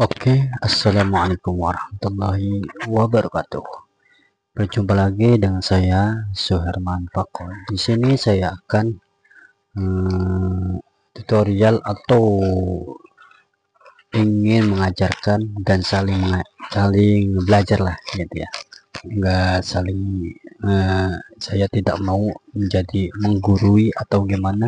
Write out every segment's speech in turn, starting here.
Oke, assalamualaikum warahmatullahi wabarakatuh. Berjumpa lagi dengan saya Suherman Fakol. Di sini saya akan tutorial atau ingin mengajarkan dan saling belajar lah, gitu ya. Enggak saling, saya tidak mau menjadi menggurui atau gimana,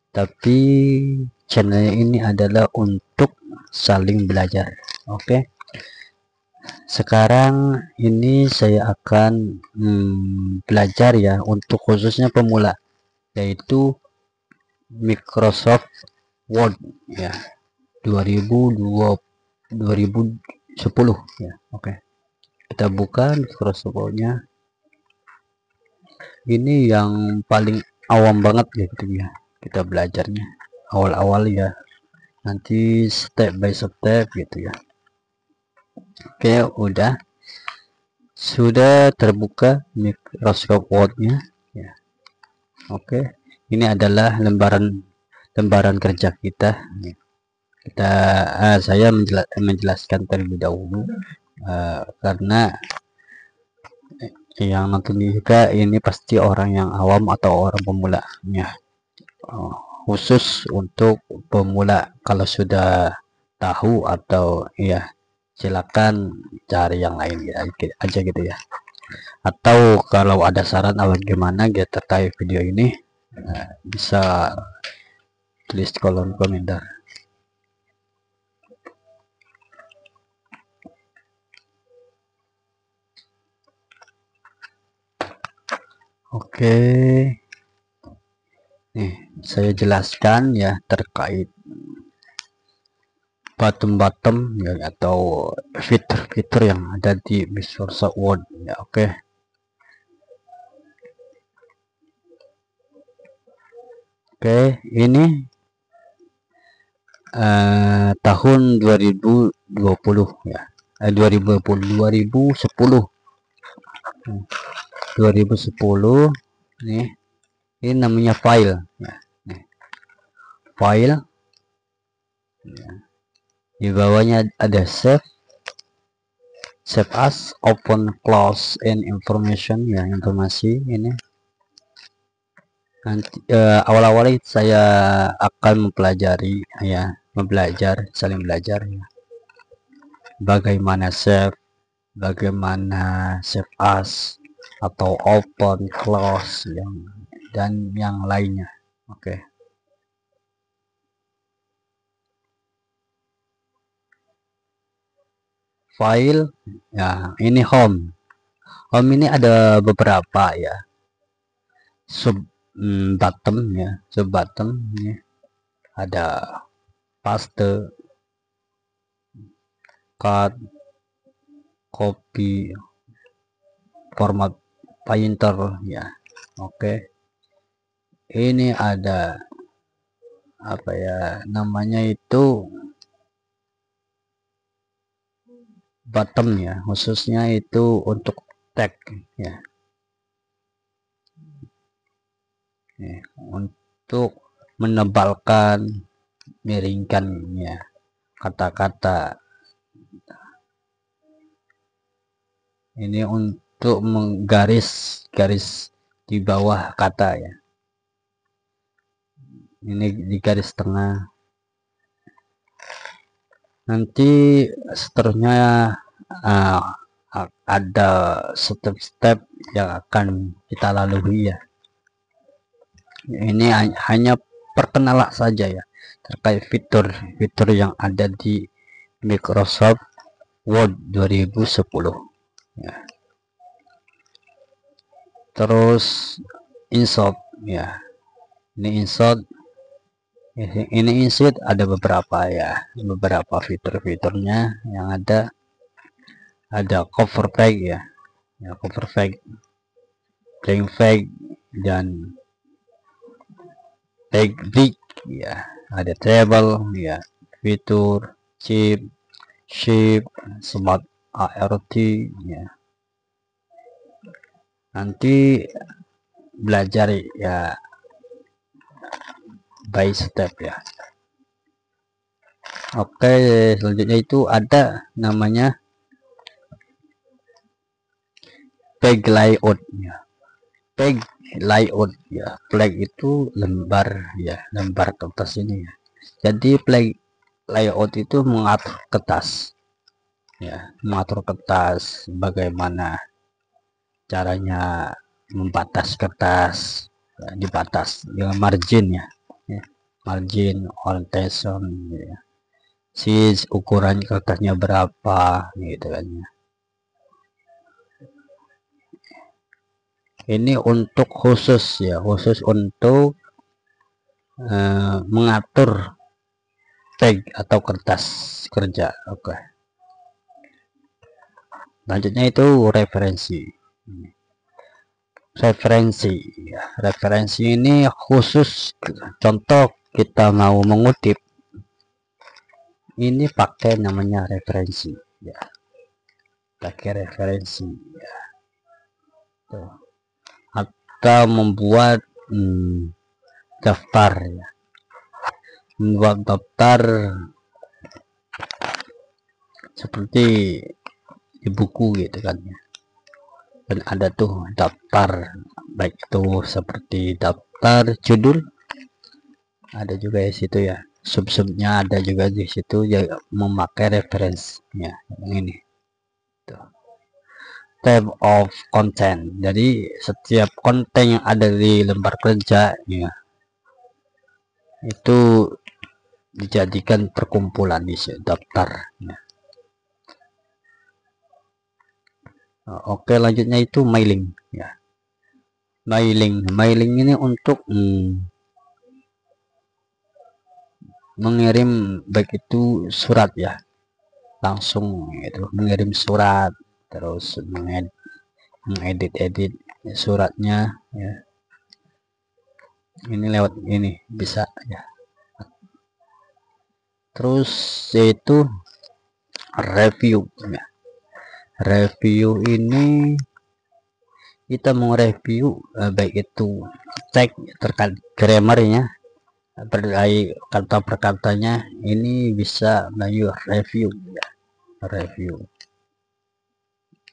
tapi channel ini adalah untuk saling belajar. Oke. Sekarang ini saya akan belajar ya untuk khususnya pemula, yaitu Microsoft Word ya 2010 ya. Oke, kita buka Microsoft Word-nya. Ini yang paling awam banget ya gitu ya, kita belajarnya awal-awal ya, nanti step by step gitu ya. Oke, sudah terbuka Microsoft Word-nya ya. Oke, ini adalah lembaran kerja kita. Saya menjelaskan terlebih dahulu karena yang nonton juga ini pasti orang yang awam atau orang pemula ya. Khusus untuk pemula, kalau sudah tahu atau ya silakan cari yang lain ya aja gitu ya. Atau kalau ada saran atau gimana gitu terkait video ini, bisa tulis kolom komentar. Oke, nih saya jelaskan ya terkait bottom ya, atau fitur-fitur yang ada di Microsoft Word ya. Oke, ini tahun 2020 ya, 2010 nih. Ini namanya file ya, nih. File ya. Di bawahnya ada save as, open, close, and information ya, informasi. Ini nanti awal-awal saya akan mempelajari ya, saling belajar ya, bagaimana save as atau open, close dan yang lainnya. Oke. File ya, ini home ini ada beberapa ya, bottom ya, bottom ini ada paste, cut, copy, format painter ya. Oke, ini ada apa ya namanya itu, bottom ya, khususnya itu untuk tag ya. Untuk menebalkan, miringkan ya kata-kata. Ini untuk menggaris di bawah kata ya. Ini di garis tengah. Nanti seterusnya ada step-step yang akan kita lalui ya. Ini hanya perkenalan saja ya terkait fitur-fitur yang ada di Microsoft Word 2010 ya. Terus insert ya, ini insert ada beberapa fitur-fiturnya yang ada cover page ya, cover page, blank page, dan page big ya, ada table ya, fitur chip, shape, smart ART ya. Nanti belajar ya by step ya. Oke, selanjutnya itu ada namanya page layout ya. Page layout ya. Flag itu lembar ya, lembar kertas ini ya. Jadi flag layout itu mengatur kertas ya, mengatur kertas bagaimana caranya membatas kertas ya, dibatas dengan margin ya, ya. Margin orientation ya. Size ukuran kertasnya berapa gitu kan ya. Ini untuk khusus ya, khusus untuk mengatur tag atau kertas kerja. Oke, lanjutnya itu referensi. Ya. Referensi ini khusus contoh kita mau mengutip ini pakai namanya referensi ya, pakai referensi ya. Tuh. Atau membuat daftar ya, membuat daftar seperti di buku gitu kan ya. Dan ada tuh daftar, baik itu seperti daftar judul, ada juga di situ ya, sub-subnya ada juga di situ ya, memakai referensinya ini tuh. Tab of content, jadi setiap konten yang ada di lembar kerja ya, itu dijadikan perkumpulan di daftar ya. Oke, lanjutnya itu mailing ya. Mailing ini untuk mengirim baik itu surat ya, langsung itu mengirim surat, terus mengedit suratnya ya. Ini lewat ini bisa ya. Terus yaitu review ya. Review ini kita mau review baik itu cek terkait grammarnya, berkait kata perkatanya, ini bisa melalui review ya. Review.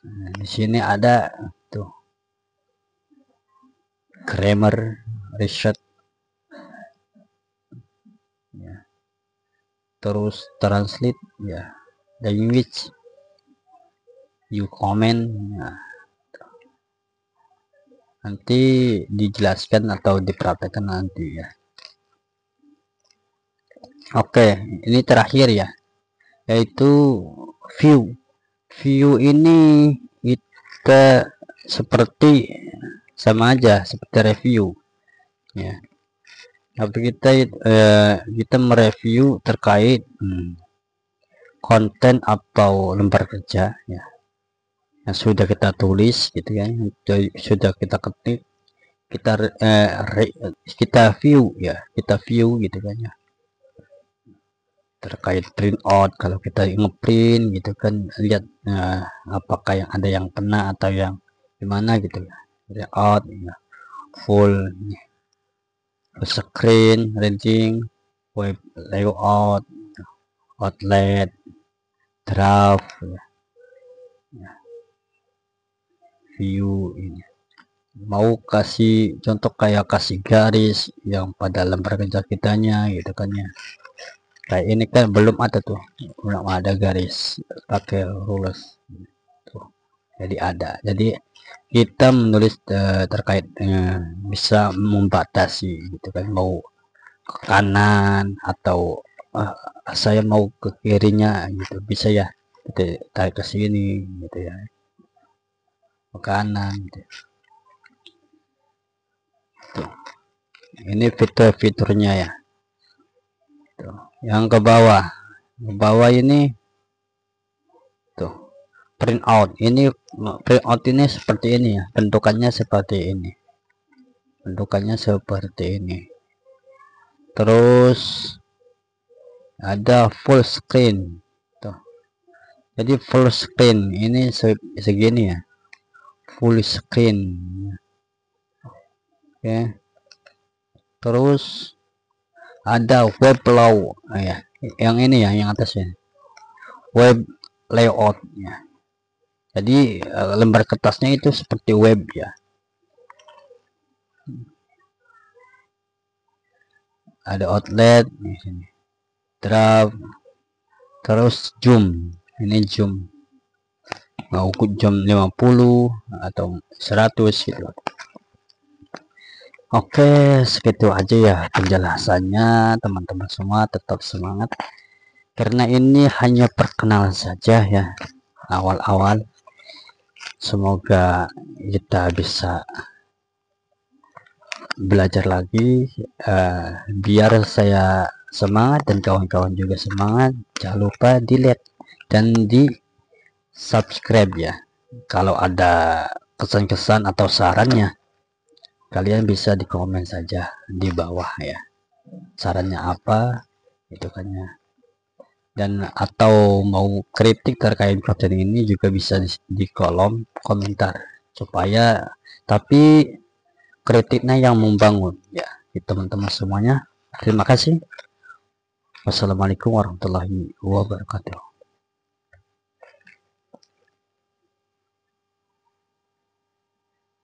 Nah, di sini ada tuh grammar research ya. Terus translate ya, language, you comment ya. Nanti dijelaskan atau dipraktekkan nanti ya. Oke, ini terakhir ya, yaitu view. View ini kita seperti sama aja seperti review ya, tapi kita mereview terkait konten atau lembar kerja ya, yang sudah kita tulis gitu kan, sudah kita ketik, kita view ya, kita view gitu kan ya, terkait print out. Kalau kita ngeprint gitu kan, lihat apakah yang ada yang kena atau yang gimana gitu ya, layout ya, full screen, ranging, web layout, outlet, draft ya. View ini mau kasih contoh kayak kasih garis yang pada lembar kerja kitanya gitu kan ya, kayak ini kan belum ada tuh, belum ada garis pakai rules tuh, jadi ada, jadi kita menulis terkait bisa membatasi gitu kan, mau ke kanan atau saya mau ke kirinya gitu bisa ya, kita tarik ke sini gitu ya, ke kanan gitu. Tuh. Ini fitur-fiturnya ya. Tuh. Yang ke bawah ini tuh print out. Ini print out ini seperti ini ya, bentukannya seperti ini, bentukannya seperti ini. Terus ada full screen tuh, jadi full screen ini segini ya, full screen. Oke, terus ada web flow ya, Yang ini ya, yang atasnya web layout ya. Jadi lembar kertasnya itu seperti web ya. Ada outlet di sini, draft, terus zoom. Ini zoom, mau jam 50 atau 100 gitu. Oke, segitu aja ya penjelasannya teman-teman semua. Tetap semangat karena ini hanya perkenalan saja ya, awal-awal. Semoga kita bisa belajar lagi, biar saya semangat dan kawan-kawan juga semangat. Jangan lupa di like dan di subscribe ya. Kalau ada kesan-kesan atau sarannya, kalian bisa di komen saja di bawah ya, sarannya apa itu kan ya. Dan atau mau kritik terkait konten ini juga bisa di kolom komentar, supaya tapi kritiknya yang membangun ya, teman-teman semuanya. Terima kasih. Wassalamualaikum warahmatullahi wabarakatuh.